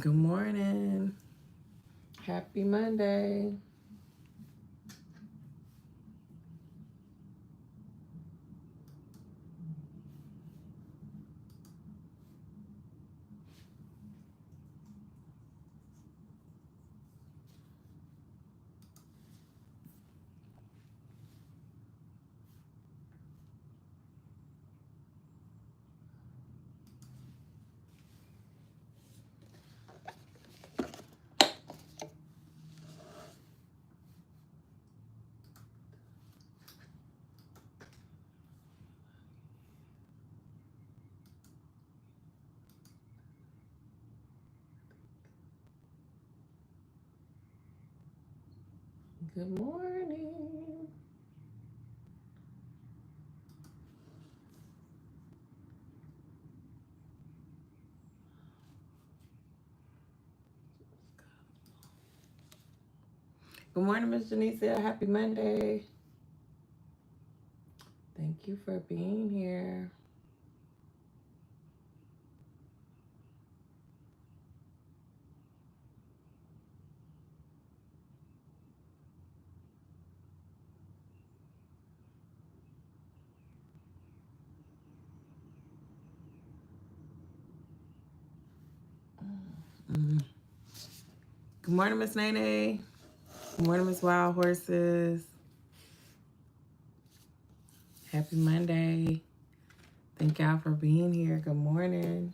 Good morning. Happy Monday. Good morning. Good morning, Miss Janicia. Happy Monday. Thank you for being here. Good morning, Miss Nene. Good morning, Miss Wild Horses. Happy Monday. Thank y'all for being here. Good morning.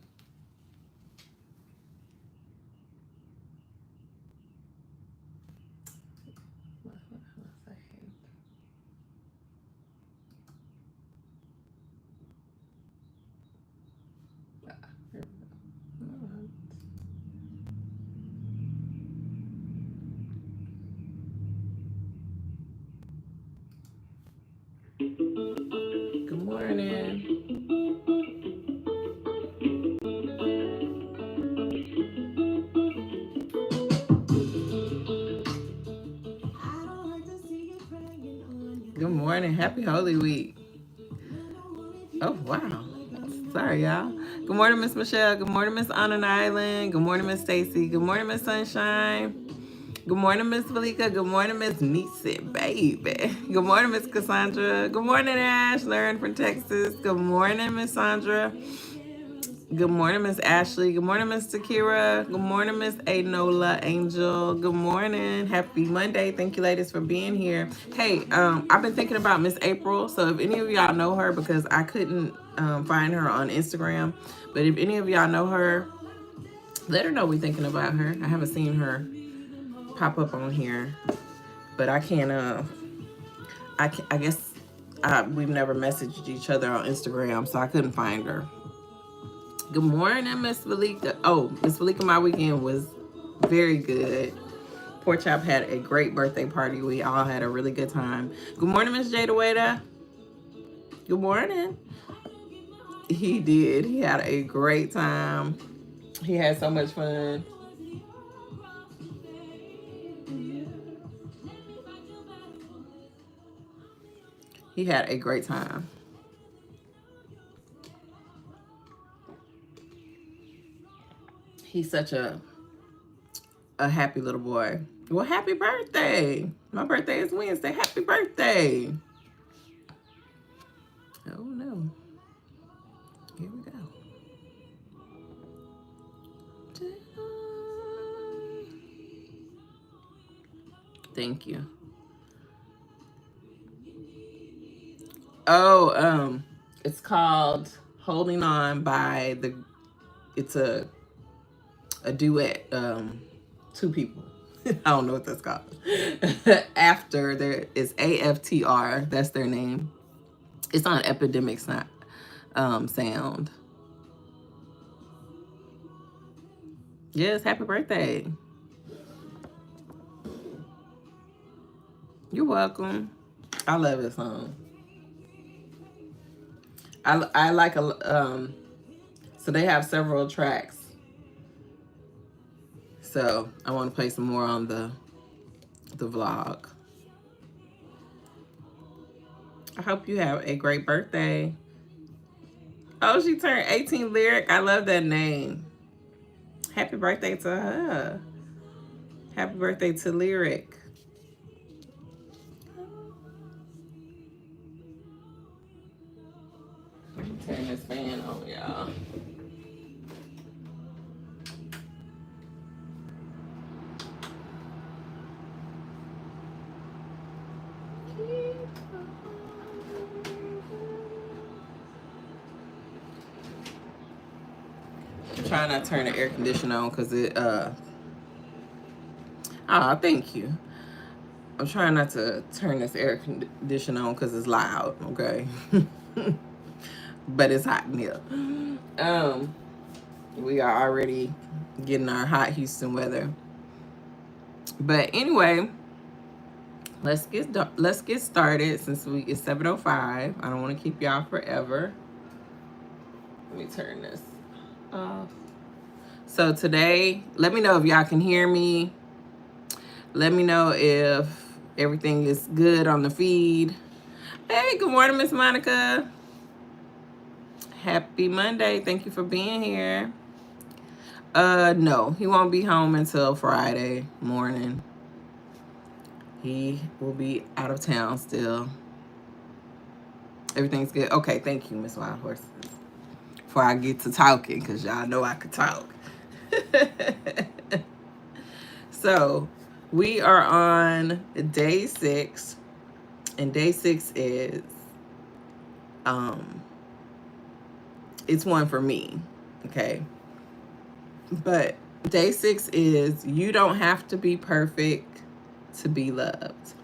Good morning. Good morning. Happy Holy Week. Oh, wow. Sorry, y'all. Good morning, Miss Michelle. Good morning, Miss Anna Island. Good morning, Miss Stacy. Good morning, Miss Sunshine. Good morning, Miss Valika. Good morning, Miss Nisi, baby. Good morning, Miss Cassandra. Good morning, Ash, Lauren from Texas. Good morning, Miss Sandra. Good morning, Miss Ashley. Good morning, Miss Takira. Good morning, Miss Anola Angel. Good morning. Happy Monday. Thank you, ladies, for being here. Hey, I've been thinking about Miss April. So if any of y'all know her, because I couldn't find her on Instagram, but if any of y'all know her, let her know we're thinking about her. I haven't seen her pop up on here, but I can't. I guess we've never messaged each other on Instagram, so I couldn't find her. Good morning, Miss Valika. Oh, Miss Valika, my weekend was very good. Pork Chop had a great birthday party. We all had a really good time. Good morning, Miss Jada Wada. Good morning. He did. He had a great time. He had so much fun. He had a great time. He's such a happy little boy. Well, happy birthday. My birthday is Wednesday. Happy birthday. Oh, no. Here we go. Thank you. Oh, it's called Holding On by it's a duet, two people. I don't know what that's called. After there is AFTR, that's their name. It's on Epidemic Sound. Yes, happy birthday. You're welcome. I love this song. I like so they have several tracks. So I want to play some more on the vlog. I hope you have a great birthday. Oh, she turned 18, Lyric. I love that name. Happy birthday to her. Happy birthday to Lyric. Let me turn this fan on, y'all. I'm trying not to turn the air conditioner on because it, thank you. I'm trying not to turn this air conditioner on because it's loud, okay? But it's hot in here. We are already getting our hot Houston weather. But anyway, let's get started since it's 7:05. I don't want to keep y'all forever. Let me turn this off. So today, let me know if y'all can hear me. Let me know if everything is good on the feed. Hey, good morning, Miss Monica. Happy Monday. Thank you for being here. No, he won't be home until Friday morning. He will be out of town still. Everything's good. Okay, thank you, Miss Wild Horses. Before I get to talking, because y'all know I could talk. So, we are on day 6, and day 6 is, it's one for me, okay? But day 6 is, you don't have to be perfect to be loved.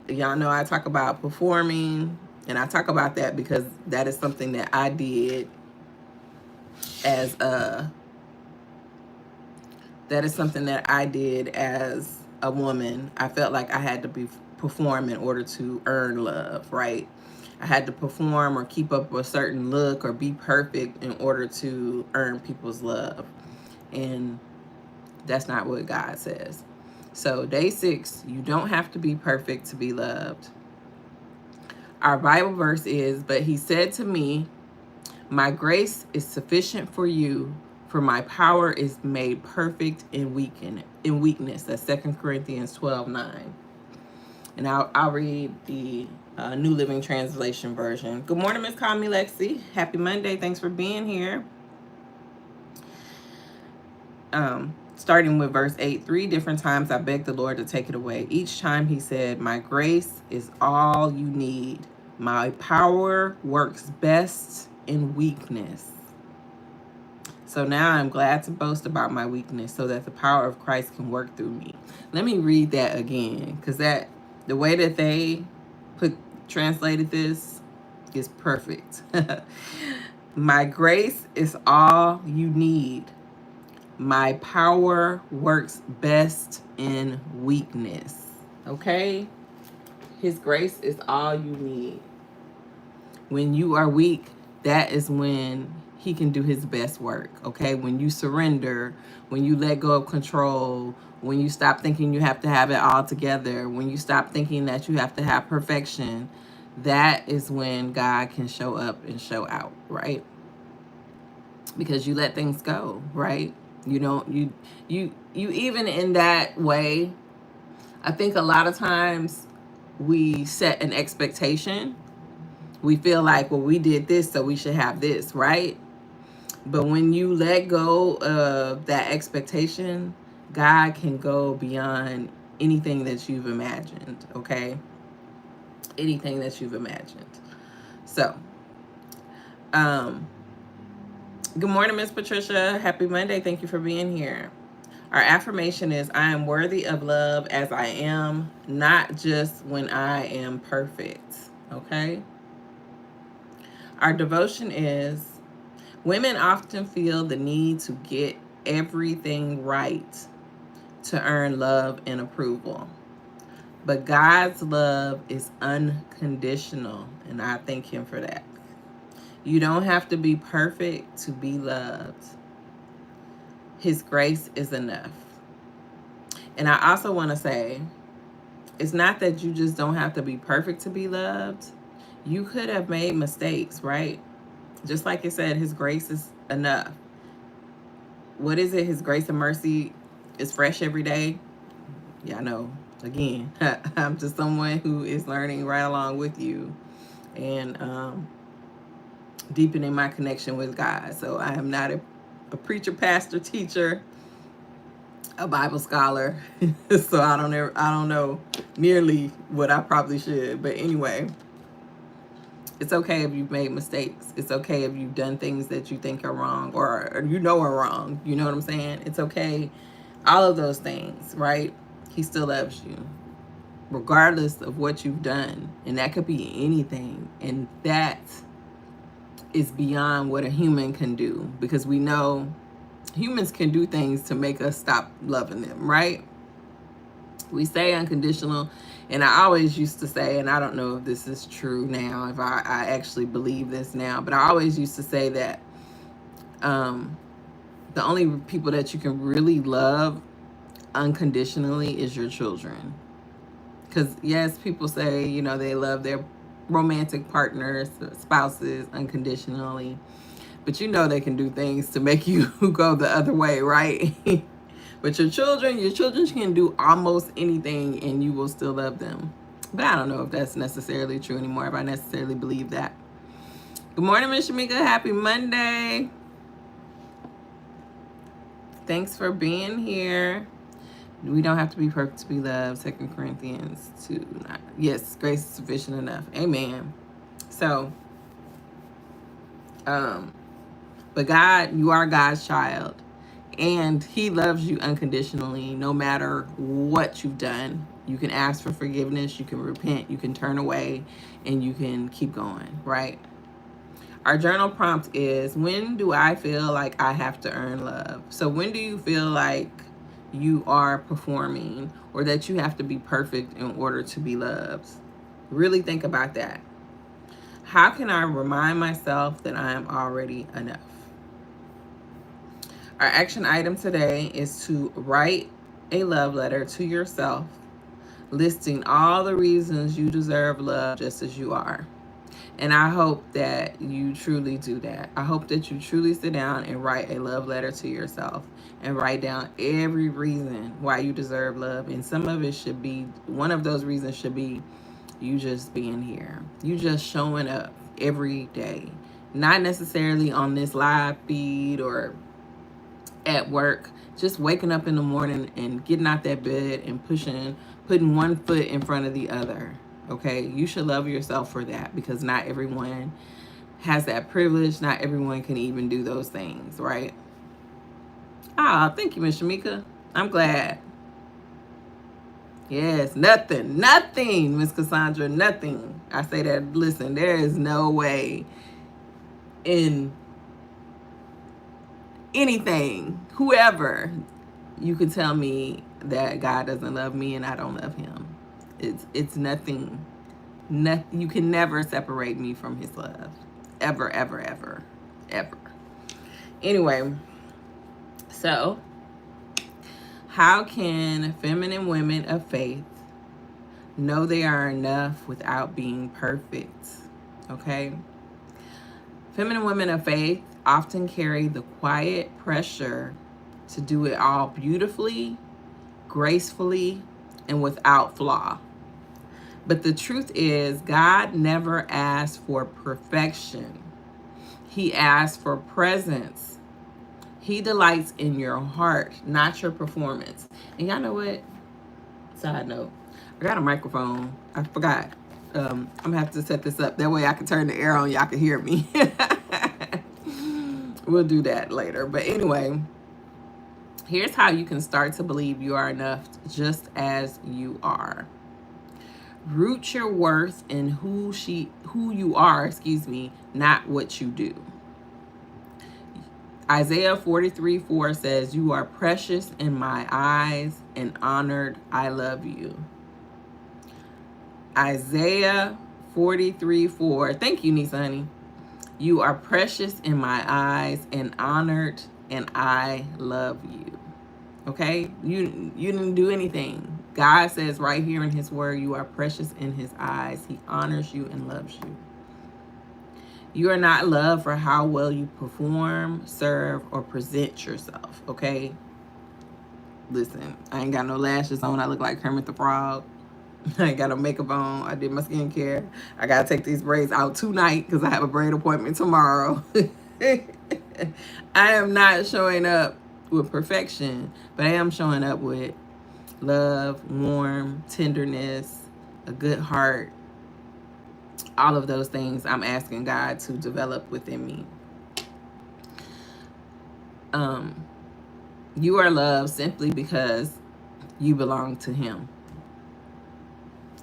Y'all know I talk about performing, and I talk about that because that is something that I did as a woman. I felt like I had to perform in order to earn love, right? I had to perform or keep up a certain look or be perfect in order to earn people's love. And that's not what God says. So day 6, you don't have to be perfect to be loved. Our Bible verse is, but he said to me, my grace is sufficient for you, for my power is made perfect in weakness. That's 2 Corinthians 12:9. And I'll read the New Living Translation version. Good morning, Miss Call Me Lexi. Happy Monday. Thanks for being here. Starting with verse 8, 3 different times I begged the Lord to take it away. Each time he said, my grace is all you need. My power works best in weakness. So now I'm glad to boast about my weakness so that the power of Christ can work through me. Let me read that again, because the way that they translated this is perfect. My grace is all you need. My power works best in weakness. Okay? His grace is all you need. When you are weak, that is when he can do his best work. Okay? When you surrender, when you let go of control, when you stop thinking you have to have it all together, when you stop thinking that you have to have perfection, that is when God can show up and show out, right? Because you let things go, right? You don't, you even in that way, I think a lot of times we set an expectation. We feel like, well, we did this, so we should have this, right? But when you let go of that expectation, God can go beyond anything that you've imagined, okay? Anything that you've imagined. So, good morning, Miss Patricia. Happy Monday. Thank you for being here. Our affirmation is, I am worthy of love as I am, not just when I am perfect. Okay? Our devotion is, women often feel the need to get everything right to earn love and approval. But God's love is unconditional, and I thank him for that. You don't have to be perfect to be loved. His grace is enough. And I also want to say, it's not that you just don't have to be perfect to be loved. You could have made mistakes, right? Just like it said, his grace is enough. what is it? His grace and mercy is fresh every day. Yeah, I know. Again, I'm just someone who is learning right along with you and deepening my connection with God. So I am not a preacher, pastor, teacher, a Bible scholar. So I don't know nearly what I probably should. But anyway, it's okay if you've made mistakes. It's okay if you've done things that you think are wrong or you know are wrong. You know what I'm saying? It's okay. All of those things, right? He still loves you, regardless of what you've done. And that could be anything. And that is beyond what a human can do, because we know humans can do things to make us stop loving them, right? We say unconditional, and I always used to say, and I don't know if this is true now, if I actually believe this now, but I always used to say that the only people that you can really love unconditionally is your children. Because yes, people say, you know, they love their romantic partners, spouses unconditionally, but you know they can do things to make you go the other way, right? But your children can do almost anything and you will still love them. But I don't know if that's necessarily true anymore, if I necessarily believe that. Good morning, Miss Shamika. Happy Monday. Thanks for being here. We don't have to be perfect to be loved. 2 Corinthians 2:9. Yes, grace is sufficient enough. Amen. So, but God, you are God's child. And he loves you unconditionally, no matter what you've done. You can ask for forgiveness, you can repent, you can turn away, and you can keep going, right? Our journal prompt is, when do I feel like I have to earn love? So when do you feel like you are performing or that you have to be perfect in order to be loved? Really think about that. How can I remind myself that I am already enough? Our action item today is to write a love letter to yourself, listing all the reasons you deserve love just as you are. And I hope that you truly do that. I hope that you truly sit down and write a love letter to yourself and write down every reason why you deserve love. And some of it should be, one of those reasons should be you just being here. You just showing up every day. Not necessarily on this live feed or at work, just waking up in the morning and getting out that bed and putting one foot in front of the other. Okay, you should love yourself for that, because not everyone has that privilege. Not everyone can even do those things, right? Thank you, Miss Shamika. I'm glad. Yes, nothing, Miss Cassandra, nothing. I say that, listen, there is no way in anything, whoever, you could tell me that God doesn't love me and I don't love him. It's nothing. You can never separate me from his love. Ever, ever, ever, ever. Anyway, so how can feminine women of faith know they are enough without being perfect? Okay. Feminine women of faith often carry the quiet pressure to do it all beautifully, gracefully, and without flaw. But the truth is, God never asked for perfection. He asked for presence. He delights in your heart, not your performance. And y'all know what? Side note, I got a microphone. I forgot. I'm gonna have to set this up. That way I can turn the air on. Y'all can hear me. We'll do that later. But anyway, here's how you can start to believe you are enough just as you are. Root your worth in who you are, not what you do. Isaiah 43:4 says, you are precious in my eyes and honored. I love you. Isaiah 43:4. Thank you, Nisa honey. You are precious in my eyes and honored, and I love you. Okay? You didn't do anything. God says right here in his word, you are precious in his eyes. He honors you and loves you. You are not loved for how well you perform, serve, or present yourself, okay? Listen, I ain't got no lashes on. I look like Kermit the Frog. I ain't got no makeup on. I did my skincare. I got to take these braids out tonight because I have a braid appointment tomorrow. I am not showing up with perfection, but I am showing up with love, warmth, tenderness, a good heart. All of those things I'm asking God to develop within me. You are loved simply because you belong to Him.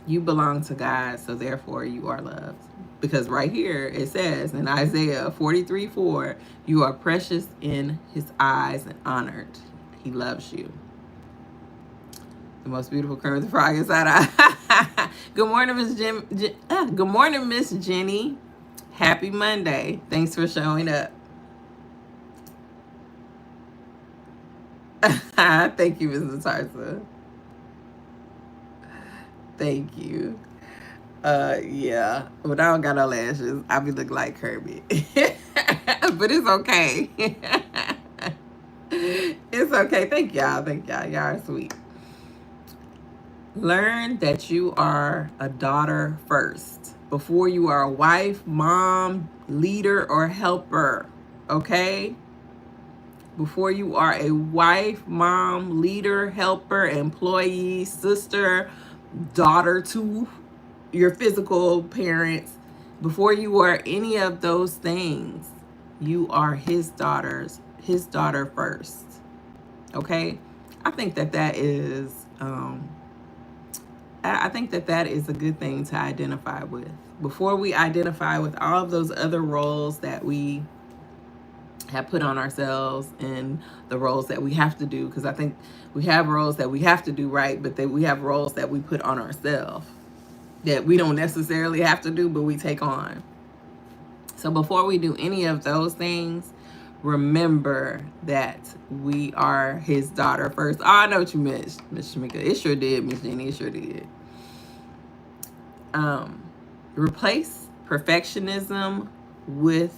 You belong to God, so therefore you are loved. Because right here it says in Isaiah 43:4, you are precious in His eyes and honored. He loves you. The most beautiful Kermit the Frog inside out. Good morning, Miss Good morning, Miss Jenny. Happy Monday. Thanks for showing up. Thank you, Mrs. Tarsa. Thank you. Yeah. When I don't got no lashes, I be looking like Kermit. But it's okay. It's okay. Thank y'all. Thank y'all. Y'all are sweet. Learn that you are a daughter first before you are a wife, mom, leader, or helper. Okay? Before you are a wife, mom, leader, helper, employee, sister, daughter to your physical parents, before you are any of those things, you are his daughter first. Okay? I think that is I think that is a good thing to identify with. Before we identify with all of those other roles that we have put on ourselves and the roles that we have to do, because I think we have roles that we have to do right, but then we have roles that we put on ourselves that we don't necessarily have to do, but we take on. So before we do any of those things, remember that we are his daughter first. Oh, I know what you meant, Miss Shamika. It sure did, Miss Jenny. It sure did. Replace perfectionism with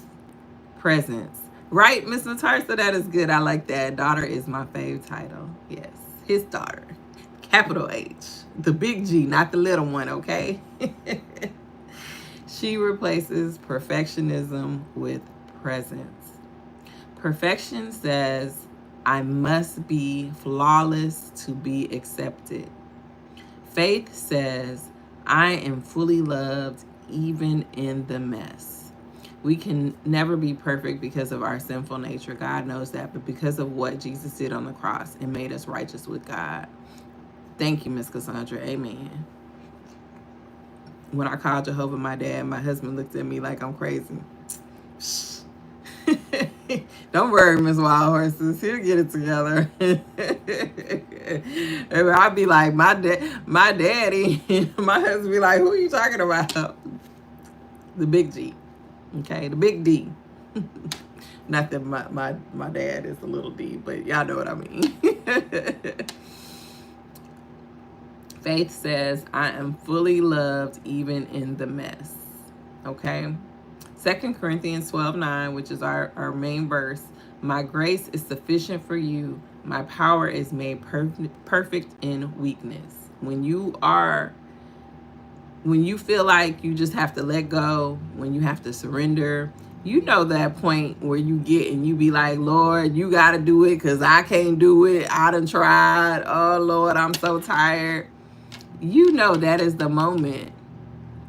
presence. Right, Miss Natarsa? That is good. I like that. Daughter is my fave title. Yes, his daughter. Capital H. The big G, not the little one, okay? She replaces perfectionism with presence. Perfection says, I must be flawless to be accepted. Faith says, I am fully loved even in the mess. We can never be perfect because of our sinful nature. God knows that. But because of what Jesus did on the cross, it made us righteous with God. Thank you, Miss Cassandra. Amen. When I called Jehovah my dad, my husband looked at me like I'm crazy. Don't worry, Miss Wild Horses. He'll get it together. I'll be like, my daddy. My husband be like, who are you talking about? The big G. Okay, the big D. Not that my dad is a little D, but y'all know what I mean. Faith says, I am fully loved even in the mess. Okay? 2 Corinthians 12:9, which is our main verse. My grace is sufficient for you. My power is made perfect in weakness. When you feel like you just have to let go, when you have to surrender, you know that point where you get and you be like, Lord, you got to do it because I can't do it. I done tried. Oh, Lord, I'm so tired. You know that is the moment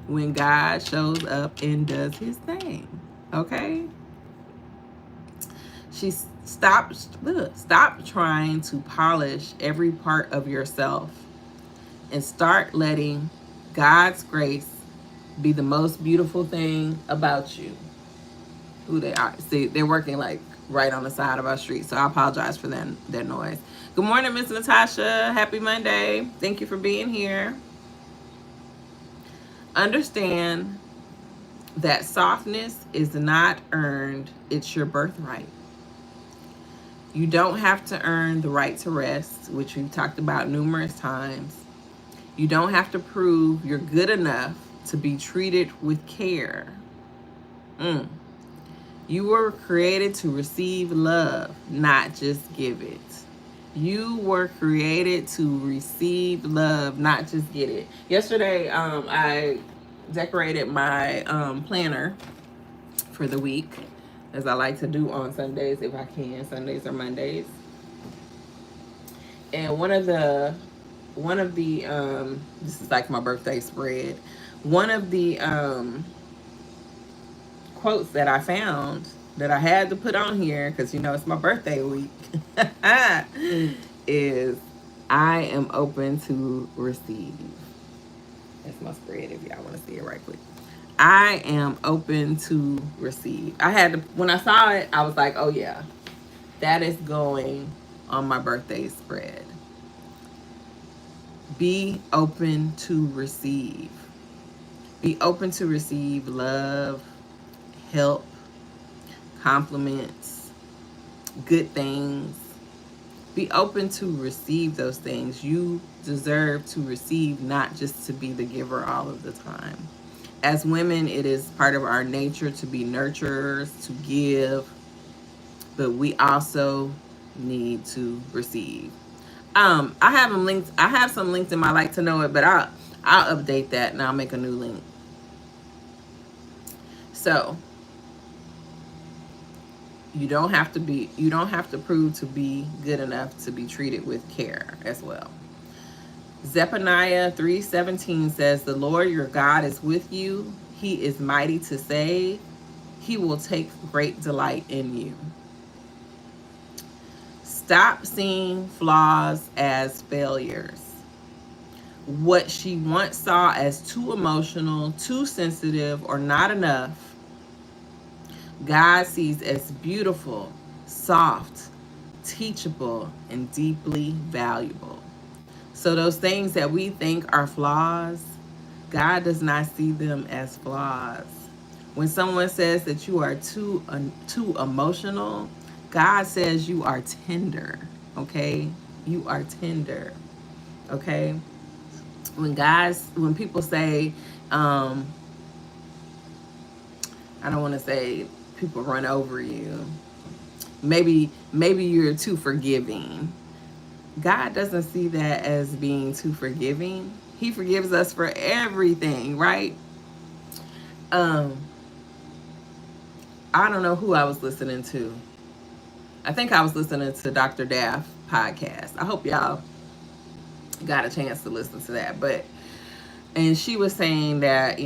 when God shows up and does his thing. Okay? Stop trying to polish every part of yourself and start letting God's grace be the most beautiful thing about you. Who they are. See, they're working like right on the side of our street, so I apologize for that noise. Good morning, Miss Natasha. Happy Monday. Thank you for being here. Understand that softness is not earned, it's your birthright. You don't have to earn the right to rest, which we've talked about numerous times. You don't have to prove you're good enough to be treated with care. Mm. You were created to receive love, not just give it. You were created to receive love, not just get it. Yesterday, I decorated my planner for the week, as I like to do on Sundays if I can, Sundays or Mondays. And one of the this is like my birthday spread. One of the quotes that I found that I had to put on here because it's my birthday week is I am open to receive. That's my spread if y'all want to see it right quick. I am open to receive. I had to, when I saw it, I was like, oh yeah, that is going on my birthday spread. Be open to receive. Be open to receive love, help, compliments, good things. Be open to receive those things. You deserve to receive, not just to be the giver all of the time. As women, it is part of our nature to be nurturers, to give, but we also need to receive. I have them linked. I have some links in my like to know it, but I'll update that and I'll make a new link. So you don't have to prove to be good enough to be treated with care as well. Zephaniah 3:17 says, the Lord your God is with you. He is mighty to save. He will take great delight in you. Stop seeing flaws as failures. What she once saw as too emotional, too sensitive, or not enough, God sees as beautiful, soft, teachable, and deeply valuable. So those things that we think are flaws, God does not see them as flaws. When someone says that you are too emotional, God says you are tender, okay? You are tender, okay? When people say, I don't want to say people run over you. Maybe you're too forgiving. God doesn't see that as being too forgiving. He forgives us for everything, right? I don't know who I was listening to. I think I was listening to Dr. Daff podcast. I hope y'all got a chance to listen to that. And she was saying that,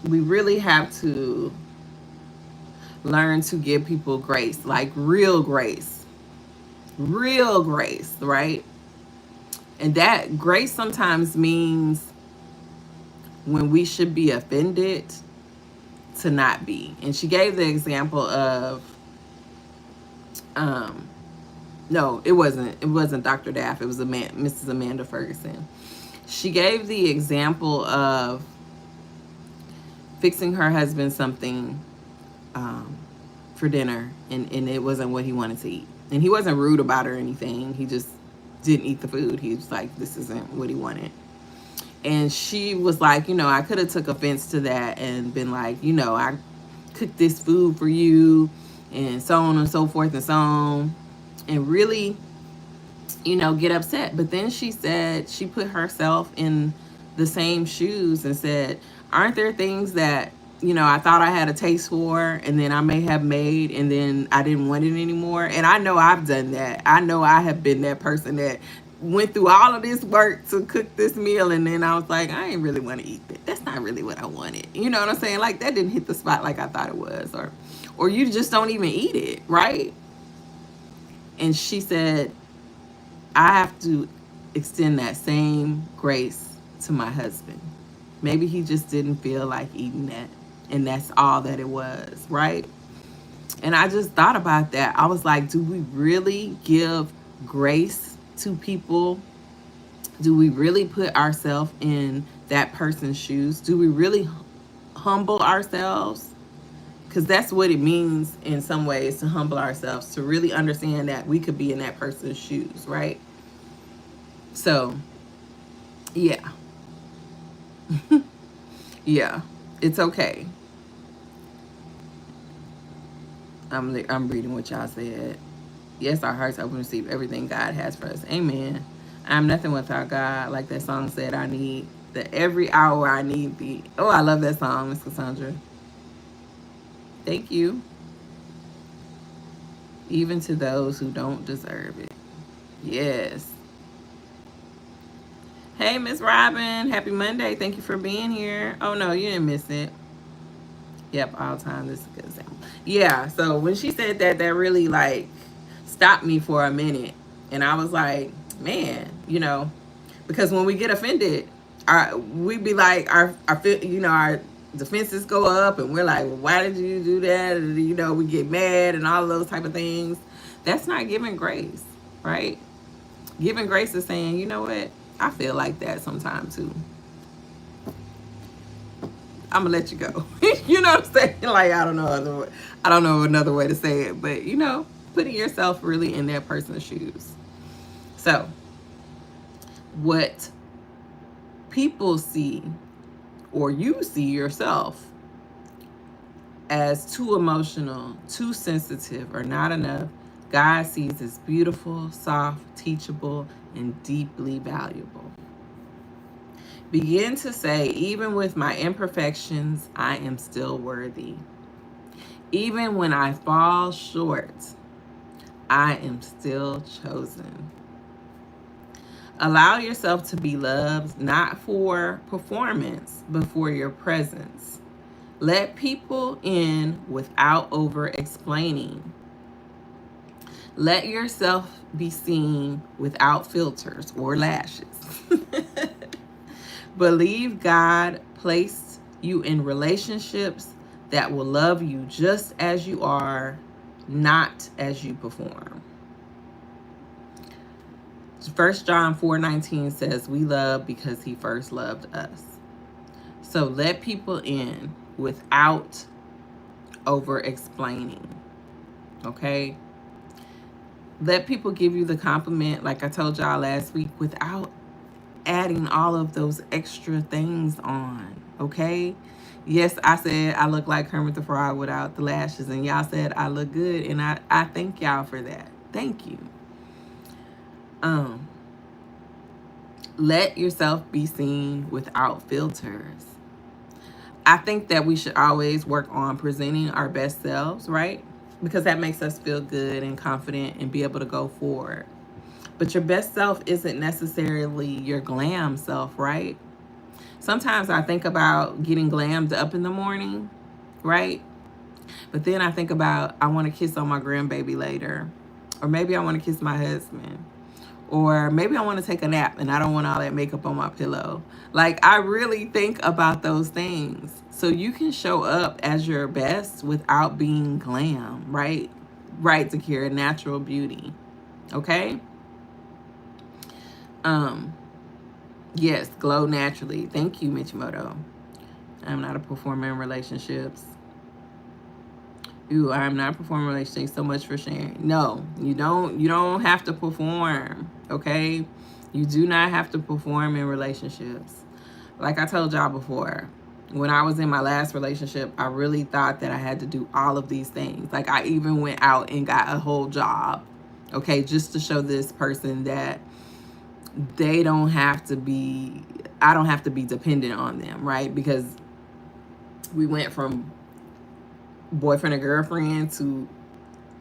we really have to learn to give people grace, like real grace, right? And that grace sometimes means when we should be offended to not be. And she gave the example of, no, it wasn't Dr. Daff. It was Mrs. Amanda Ferguson. She gave the example of fixing her husband something for dinner, and it wasn't what he wanted to eat. And he wasn't rude about it or anything. He just didn't eat the food. He was like, this isn't what he wanted. And she was like, I could have took offense to that and been like, I cooked this food for you and so on and so forth and so on, and really, get upset. But then she said, she put herself in the same shoes and said, aren't there things that, I thought I had a taste for and then I may have made and then I didn't want it anymore? And I know I've done that. I know I have been that person that went through all of this work to cook this meal and then I was like, I ain't really want to eat it. That's not really what I wanted. You know what I'm saying? Like, that didn't hit the spot like I thought it was. Or you just don't even eat it, right? And she said, I have to extend that same grace to my husband. Maybe he just didn't feel like eating that. And that's all that it was, right? And I just thought about that. I was like, do we really give grace to people? Do we really put ourselves in that person's shoes? Do we really humble ourselves? Because that's what it means in some ways, to humble ourselves, to really understand that we could be in that person's shoes, right? So, yeah. Yeah. It's okay. I'm reading what y'all said. Yes, our hearts open to receive everything God has for us. Amen. I'm nothing without God. Like that song said, I need the every hour I need thee. Oh, I love that song, Miss Cassandra. Thank you. Even to those who don't deserve it. Yes. Hey, Miss Robin. Happy Monday. Thank you for being here. Oh, no, you didn't miss it. Yep, all time. This is a good example. Yeah, so when she said that, that really like stopped me for a minute. And I was like, man, because when we get offended, we be like, our defenses go up and we're like, well, why did you do that? And, we get mad and all of those type of things. That's not giving grace, right? Giving grace is saying, you know what? I feel like that sometimes too. I'm gonna let you go. You know what I'm saying? Like I don't know another way to say it, but putting yourself really in that person's shoes. So, what people see or you see yourself as too emotional, too sensitive, or not enough, God sees as beautiful, soft, teachable, and deeply valuable. Begin to say, even with my imperfections, I am still worthy. Even when I fall short, I am still chosen. Allow yourself to be loved, not for performance, but for your presence. Let people in without over explaining. Let yourself be seen without filters or lashes. Believe God placed you in relationships that will love you just as you are, not as you perform. 1 John 4:19 says, we love because he first loved us. So let people in without over explaining. Okay? Let people give you the compliment, like I told y'all last week, without adding all of those extra things on. Okay? Yes, I said I look like Kermit the Frog without the lashes, and y'all said I look good, and I thank y'all for that. Thank you. Let yourself be seen without filters. I think that we should always work on presenting our best selves, right? Because that makes us feel good and confident and be able to go forward. But your best self isn't necessarily your glam self, right? Sometimes I think about getting glammed up in the morning, right? But then I think about I want to kiss on my grandbaby later. Or maybe I want to kiss my husband. Or maybe I want to take a nap and I don't want all that makeup on my pillow. Like, I really think about those things. So you can show up as your best without being glam, right? Right, Zakira, natural beauty. Okay? Yes, glow naturally. Thank you, Michimoto. I'm not a performer in relationships. Ooh, I'm not a performer in relationships. So much for sharing. No, you don't have to perform, okay? You do not have to perform in relationships. Like I told y'all before, when I was in my last relationship, I really thought that I had to do all of these things. Like I even went out and got a whole job, okay, just to show this person that I don't have to be dependent on them, right? Because we went from boyfriend and girlfriend to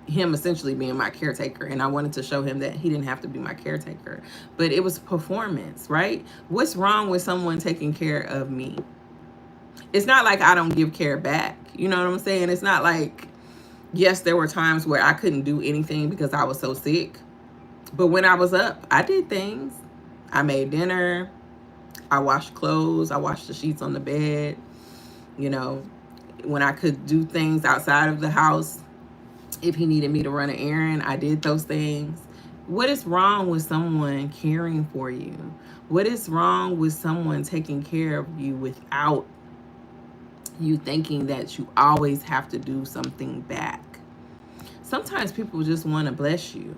him essentially being my caretaker, and I wanted to show him that he didn't have to be my caretaker, but it was performance, right? What's wrong with someone taking care of me? It's not like I don't give care back, you know what I'm saying? It's not like, yes, there were times where I couldn't do anything because I was so sick, but when I was up, I did things. I made dinner, I washed clothes, I washed the sheets on the bed, when I could do things outside of the house. If he needed me to run an errand, I did those things. What is wrong with someone caring for you? What is wrong with someone taking care of you without you thinking that you always have to do something back? Sometimes people just want to bless you.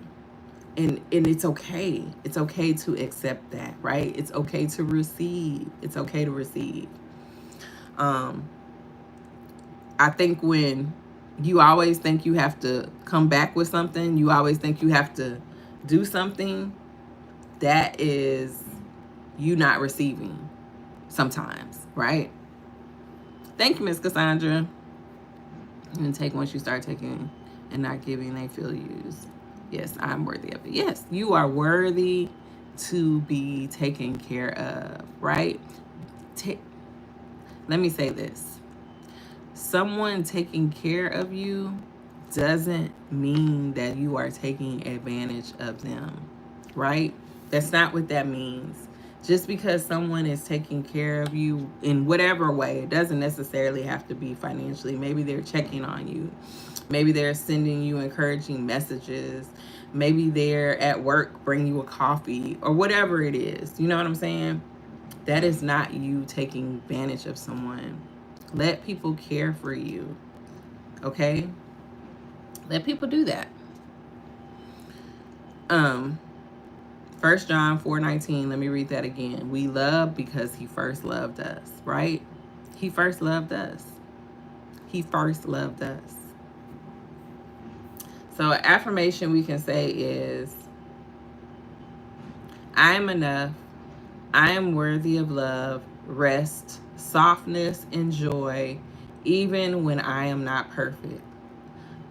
And it's okay. It's okay to accept that, right? It's okay to receive. It's okay to receive. I think when you always think you have to come back with something, you always think you have to do something, that is you not receiving sometimes, right? Thank you, Miss Cassandra. And take once you start taking and not giving, they feel used. Yes, I'm worthy of it. Yes, you are worthy to be taken care of, right? Let me say this. Someone taking care of you doesn't mean that you are taking advantage of them, right? That's not what that means. Just because someone is taking care of you in whatever way, it doesn't necessarily have to be financially. Maybe they're checking on you. Maybe they're sending you encouraging messages. Maybe they're at work bringing you a coffee or whatever it is. You know what I'm saying? That is not you taking advantage of someone. Let people care for you. Okay? Let people do that. 1 John 4:19, let me read that again. We love because he first loved us, right? He first loved us. He first loved us. So an affirmation we can say is, I am enough. I am worthy of love, rest, softness, and joy, even when I am not perfect.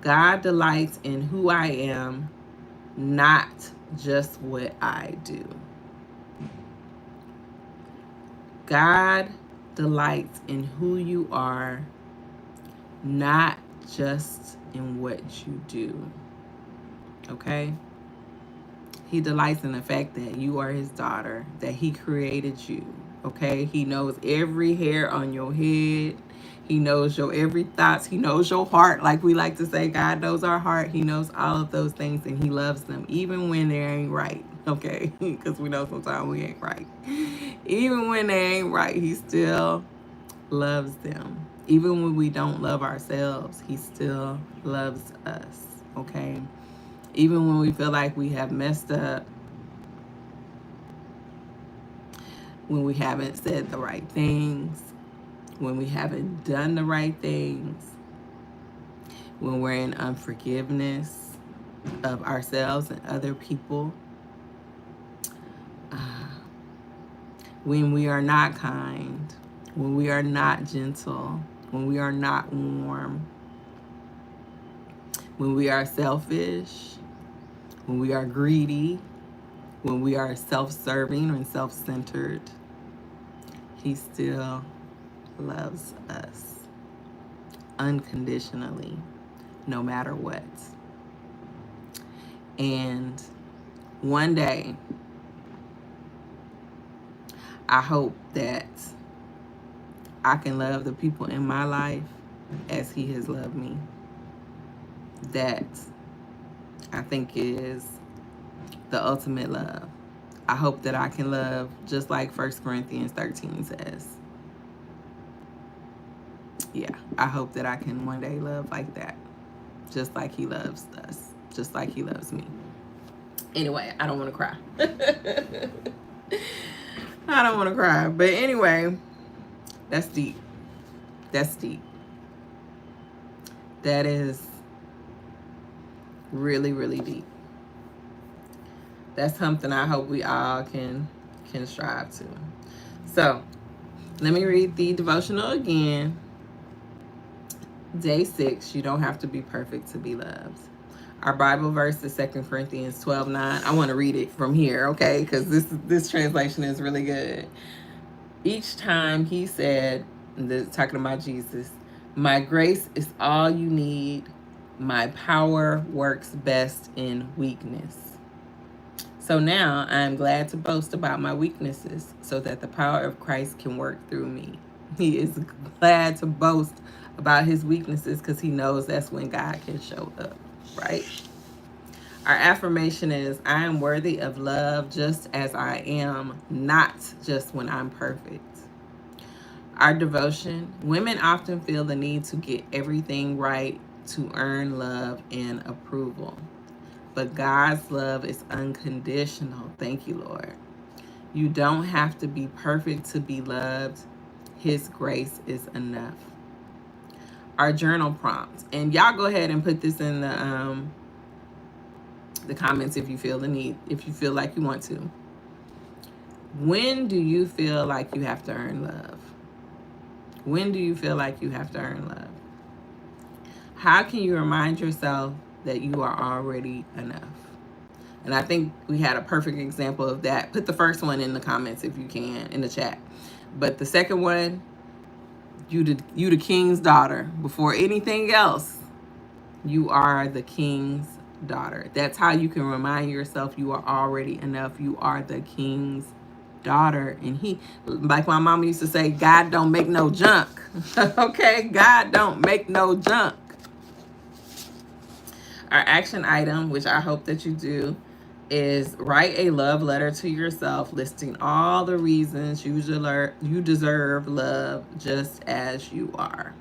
God delights in who I am, not just what I do. God delights in who you are, not just in what you do. Okay? He delights in the fact that you are his daughter, that he created you. Okay? He knows every hair on your head. He knows your every thoughts. He knows your heart. Like we like to say, God knows our heart. He knows all of those things, and he loves them, even when they ain't right. Okay? Because we know sometimes we ain't right. Even when they ain't right, he still loves them. Even when we don't love ourselves, he still loves us. Okay? Even when we feel like we have messed up, when we haven't said the right things, when we haven't done the right things, when we're in unforgiveness of ourselves and other people, when we are not kind, when we are not gentle, when we are not warm, when we are selfish, when we are greedy, when we are self-serving and self-centered, he still loves us unconditionally, no matter what. And one day, I hope that I can love the people in my life as he has loved me. That I think is the ultimate love. I hope that I can love just like 1 Corinthians 13 says. Yeah, I hope that I can one day love like that. Just like he loves us. Just like he loves me. Anyway, I don't want to cry. I don't want to cry. But anyway, that's deep. That's deep. That is really, really deep. That's something I hope we all can strive to. So, let me read the devotional again. Day 6, you don't have to be perfect to be loved. Our Bible verse is 2 Corinthians 12:9. I want to read it from here, okay? Because this translation is really good. Each time he said, talking about Jesus, my grace is all you need. My power works best in weakness. So now I am glad to boast about my weaknesses so that the power of Christ can work through me. He is glad to boast about his weaknesses because he knows that's when God can show up, right? Our affirmation is, I am worthy of love just as I am, not just when I'm perfect. Our devotion, women often feel the need to get everything right to earn love and approval. But God's love is unconditional. Thank you, Lord. You don't have to be perfect to be loved. His grace is enough. our journal prompts. And y'all go ahead and put this in the comments if you feel the need, if you feel like you want to. When do you feel like you have to earn love? When do you feel like you have to earn love? How can you remind yourself that you are already enough? And I think we had a perfect example of that. Put the first one in the comments if you can, in the chat. But the second one, you the king's daughter. Before anything else, you are the king's daughter. That's how you can remind yourself you are already enough. You are the king's daughter. And he, like my mama used to say, God don't make no junk. Okay? God don't make no junk. Our action item, which I hope that you do, is write a love letter to yourself listing all the reasons you deserve love just as you are.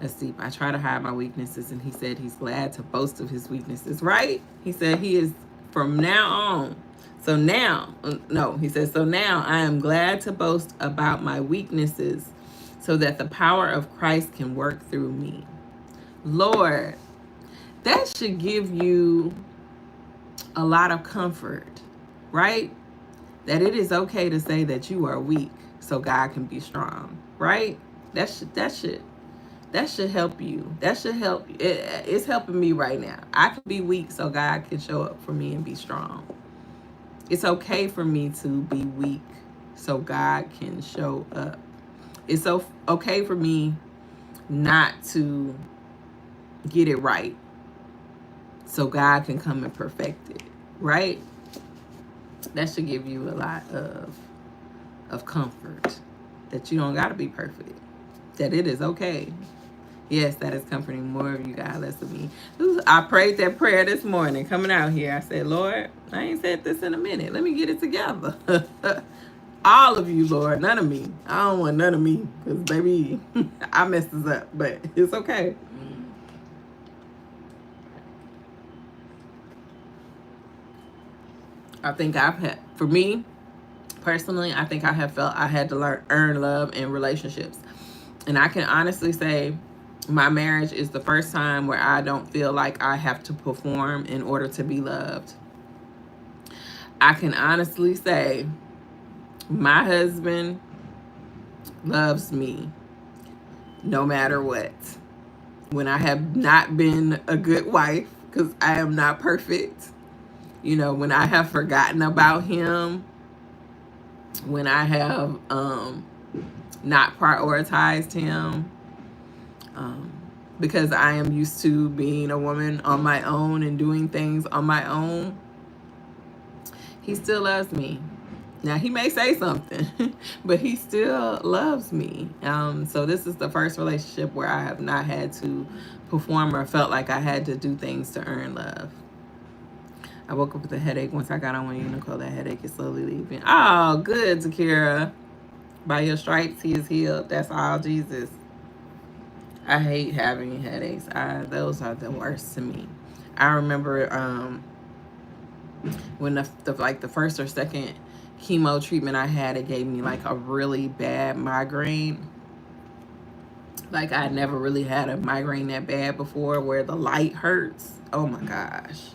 Let's see. I try to hide my weaknesses, and he said he's glad to boast of his weaknesses, right? He said he is from now on. So now, no, he says, so now I am glad to boast about my weaknesses so that the power of Christ can work through me. Lord, that should give you a lot of comfort, right? That it is okay to say that you are weak so God can be strong, right? That should help you. That should help you. It's helping me right now. I can be weak so God can show up for me and be strong. It's okay for me to be weak so God can show up. It's so okay for me not to get it right so God can come and perfect it, right? That should give you a lot of comfort that you don't got to be perfect, that it is okay. Yes, that is comforting. More of you, God, less of me. I prayed that prayer this morning coming out here. I said, Lord, I ain't said this in a minute. Let me get it together. All of you, Lord, none of me. I don't want none of me because, baby, I messed this up, but it's okay. I think for me, personally, I think I have felt I had to earn love in relationships. And I can honestly say my marriage is the first time where I don't feel like I have to perform in order to be loved. I can honestly say my husband loves me no matter what. When I have not been a good wife, because I am not perfect, you know, when I have forgotten about him, when I have not prioritized him, because I am used to being a woman on my own and doing things on my own, he still loves me. Now, he may say something, but he still loves me. So this is the first relationship where I have not had to perform or felt like I had to do things to earn love. I woke up with a headache once I got on with you, Nicole. That headache is slowly leaving. Oh, good, Zakira. By your stripes, he is healed. That's all, Jesus. I hate having headaches. Those are the worst to me. I remember when the first or second chemo treatment I had, it gave me like a really bad migraine. Like I never really had a migraine that bad before, where the light hurts. Oh my gosh.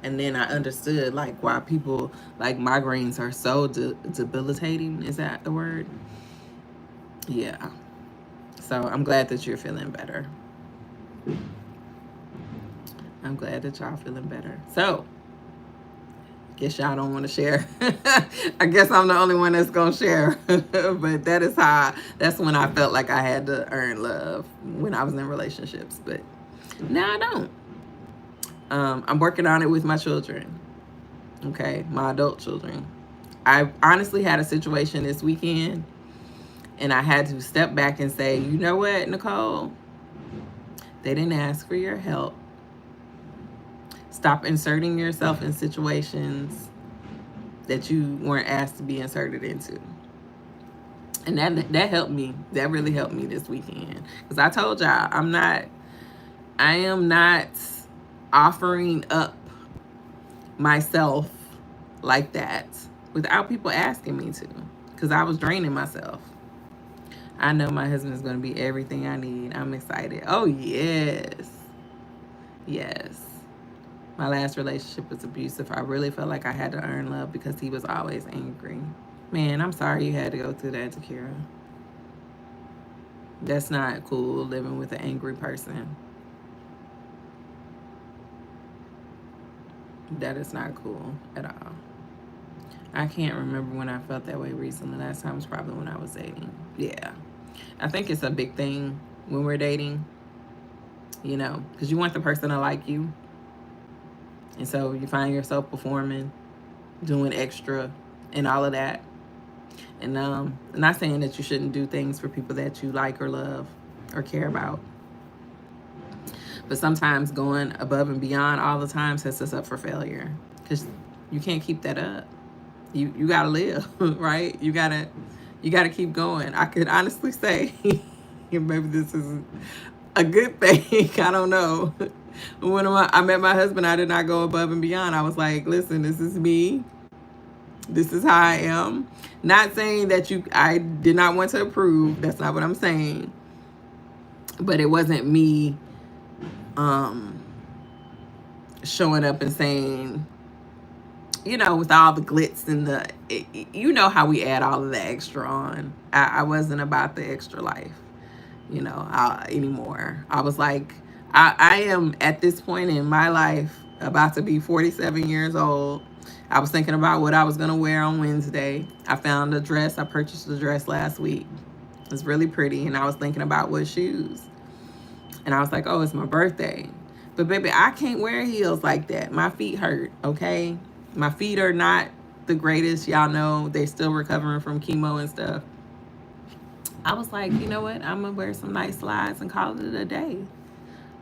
And then I understood like why people like migraines are so debilitating. Is that the word? Yeah. So I'm glad that you're feeling better. I'm glad that y'all feeling better. So guess y'all don't want to share. I guess I'm the only one that's gonna share. But that's when I felt like I had to earn love, when I was in relationships. But now I don't. I'm working on it with my children. Okay, my adult children. I honestly had a situation this weekend, and I had to step back and say, you know what, Nicole? They didn't ask for your help. Stop inserting yourself in situations that you weren't asked to be inserted into. And that helped me. That really helped me this weekend. Because I told y'all, I am not offering up myself like that without people asking me to. Because I was draining myself. I know my husband is going to be everything I need. I'm excited. Oh, yes. Yes. My last relationship was abusive. I really felt like I had to earn love because he was always angry. Man, I'm sorry you had to go through that, Takira. That's not cool, living with an angry person. That is not cool at all. I can't remember when I felt that way recently. Last time was probably when I was dating. Yeah. I think it's a big thing when we're dating, you know, because you want the person to like you. And so you find yourself performing, doing extra, and all of that. And not saying that you shouldn't do things for people that you like or love or care about. But sometimes going above and beyond all the time sets us up for failure, because you can't keep that up. You gotta live, right? You gotta keep going. I could honestly say, maybe this is a good thing. I don't know. When I met my husband, I did not go above and beyond. I was like, listen, this is me. This is how I am. Not saying that I did not want to approve. That's not what I'm saying. But it wasn't me showing up and saying, you know, with all the glitz and you know how we add all of the extra on. I wasn't about the extra life, you know, anymore. I was like, I am at this point in my life about to be 47 years old. I was thinking about what I was going to wear on Wednesday. I found a dress. I purchased a dress last week. It's really pretty. And I was thinking about what shoes. And I was like, oh, it's my birthday. But baby, I can't wear heels like that. My feet hurt, okay? My feet are not the greatest. Y'all know they're still recovering from chemo and stuff. I was like, you know what? I'm going to wear some nice slides and call it a day.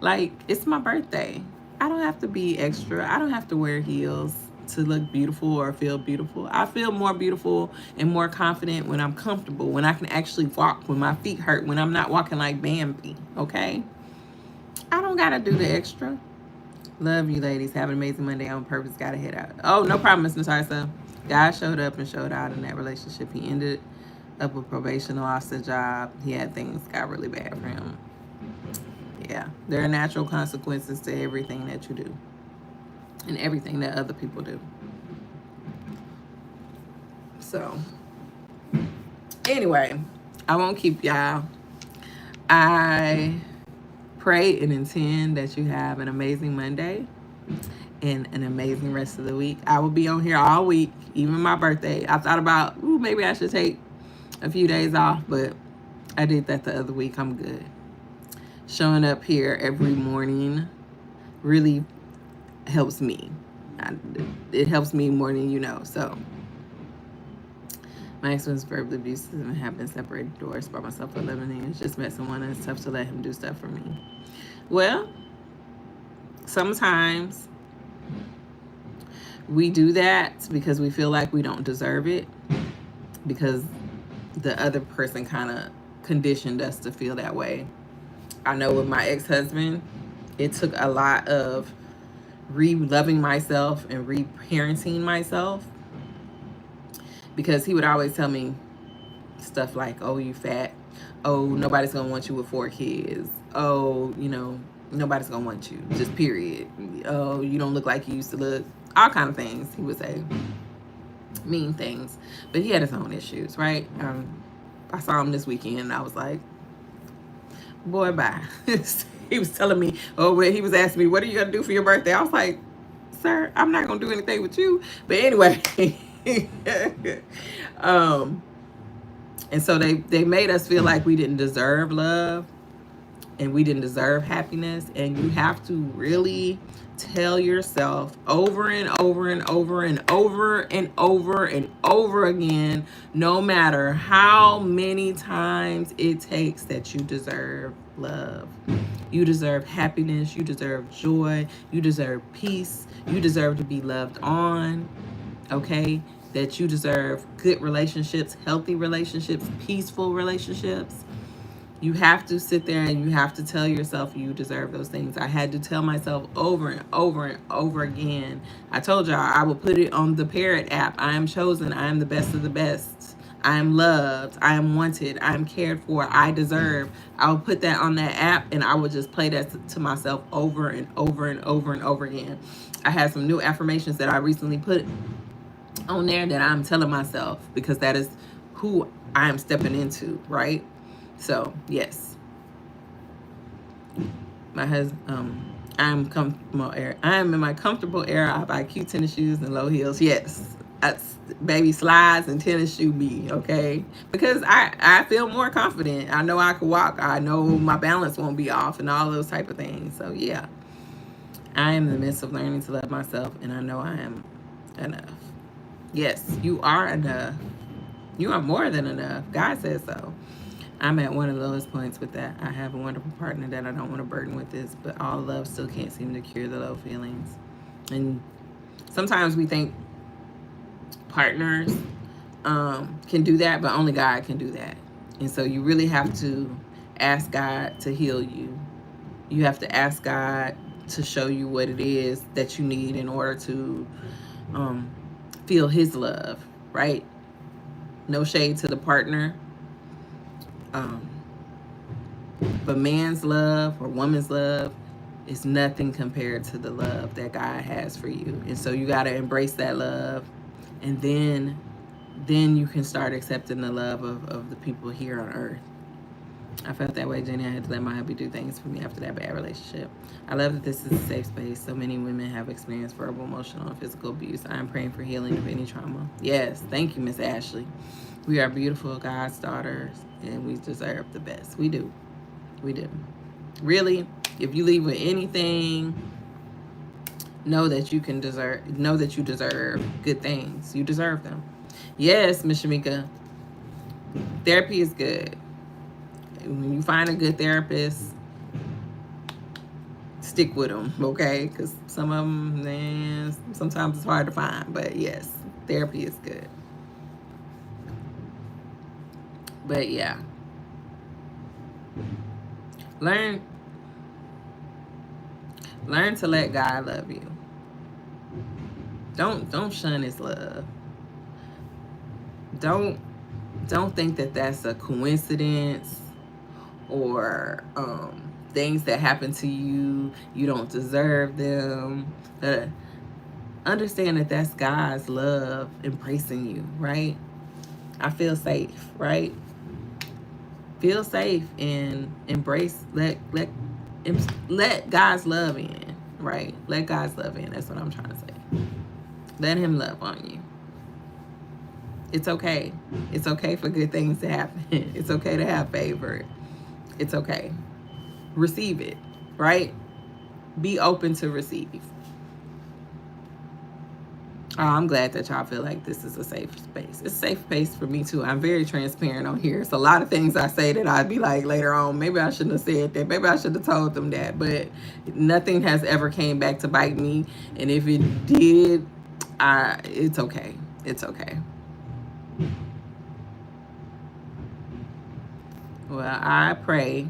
Like, it's my birthday. I don't have to be extra. I don't have to wear heels to look beautiful or feel beautiful. I feel more beautiful and more confident when I'm comfortable, when I can actually walk, when my feet hurt, when I'm not walking like Bambi, okay? I don't got to do the extra. Love you, ladies. Have an amazing Monday on purpose. Got to head out. Oh, no problem, Miss Natarsa. God showed up and showed out in that relationship. He ended up with probation, lost his job. He had things got really bad for him. Yeah, there are natural consequences to everything that you do and everything that other people do. So, anyway, I won't keep y'all. I pray and intend that you have an amazing Monday and an amazing rest of the week. I will be on here all week, even my birthday. I thought about, maybe I should take a few days off, but I did that the other week. I'm good. Showing up here every morning really helps me. It helps me more than you know. So my ex was verbally abusive and have been separated, divorced by myself for 11 years. Just met someone and it's tough to let him do stuff for me. Well, sometimes we do that because we feel like we don't deserve it, because the other person kind of conditioned us to feel that way. I know with my ex-husband, it took a lot of re-loving myself and re-parenting myself, because he would always tell me stuff like, oh, you fat. Oh, nobody's going to want you with 4 kids. Oh, you know, nobody's going to want you. Just period. Oh, you don't look like you used to look. All kind of things he would say. Mean things. But he had his own issues, right? I saw him this weekend and I was like, boy, bye. He was telling me, he was asking me, what are you going to do for your birthday? I was like, sir, I'm not going to do anything with you. But anyway, and so they made us feel like we didn't deserve love and we didn't deserve happiness. And you have to really tell yourself over and over and over and over and over and over again, no matter how many times it takes, that you deserve love. You deserve happiness. You deserve joy. You deserve peace. You deserve to be loved on. Okay? That you deserve good relationships, healthy relationships, peaceful relationships. You have to sit there and you have to tell yourself you deserve those things. I had to tell myself over and over and over again. I told y'all I will put it on the Parrot app. I am chosen. I am the best of the best. I am loved. I am wanted. I am cared for. I deserve. I will put that on that app and I will just play that to myself over and over and over and over again. I had some new affirmations that I recently put on there that I'm telling myself because that is who I am stepping into, right? So, yes. My husband, I'm comfortable air. I am in my comfortable era. I buy cute tennis shoes and low heels. Yes. That's baby slides and tennis shoe me, okay? Because I feel more confident. I know I can walk. I know my balance won't be off and all those type of things. So yeah. I am in the midst of learning to love myself and I know I am enough. Yes, you are enough. You are more than enough. God says so. I'm at one of the lowest points with that. I have a wonderful partner that I don't want to burden with this, but all love still can't seem to cure the low feelings. And sometimes we think partners can do that, but only God can do that. And so you really have to ask God to heal you. You have to ask God to show you what it is that you need in order to feel his love, right? No shade to the partner. But man's love or woman's love is nothing compared to the love that God has for you. And so you got to embrace that love. And then you can start accepting the love of the people here on earth. I felt that way, Jenny. I had to let my hubby do things for me after that bad relationship. I love that this is a safe space. So many women have experienced verbal, emotional, and physical abuse. I am praying for healing of any trauma. Yes, thank you, Miss Ashley. We are beautiful God's daughters, and we deserve the best. We do. We do. Really, if you leave with anything, know that you deserve good things. You deserve them. Yes, Miss Shamika. Therapy is good. When you find a good therapist, stick with them, okay? Because some of them, man, sometimes it's hard to find. But yes, therapy is good. But yeah. Learn to let God love you. Don't shun his love. Don't think that that's a coincidence or things that happen to you, you don't deserve them. Understand that that's God's love embracing you, right? I feel safe, right? Feel safe and embrace, let God's love in, right? Let God's love in. That's what I'm trying to say. Let him love on you. It's okay. It's okay for good things to happen. It's okay to have favor. It's okay. Receive it, right? Be open to receive. Oh, I'm glad that y'all feel like this is a safe space. It's a safe space for me too. I'm very transparent on here. It's a lot of things I say that I'd be like later on, maybe I shouldn't have said that. Maybe I should have told them that. But nothing has ever came back to bite me. And if it did, it's okay. It's okay. Well, I pray,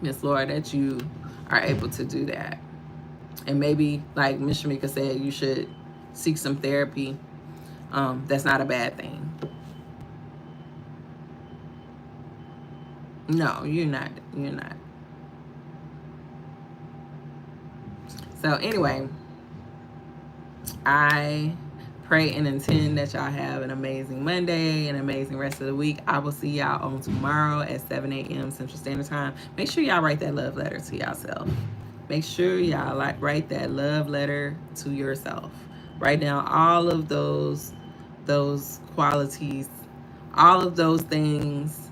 Miss Laura, that you are able to do that. And maybe, like Miss Shamika said, you should seek some therapy. That's not a bad thing. No, you're not. You're not. So anyway, I pray and intend that y'all have an amazing Monday, an amazing rest of the week. I will see y'all on tomorrow at 7 a.m. Central Standard Time. Make sure y'all write that love letter to yourself. Make sure y'all write that love letter to yourself. Write down all of those qualities, all of those things.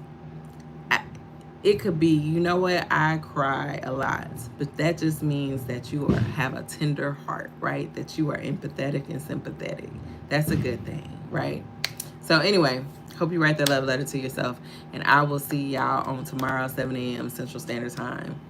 It could be, you know what, I cry a lot, but that just means that you have a tender heart, right? That you are empathetic and sympathetic. That's a good thing, right? So anyway, hope you write that love letter to yourself, and I will see y'all on tomorrow, 7 a.m. Central Standard Time.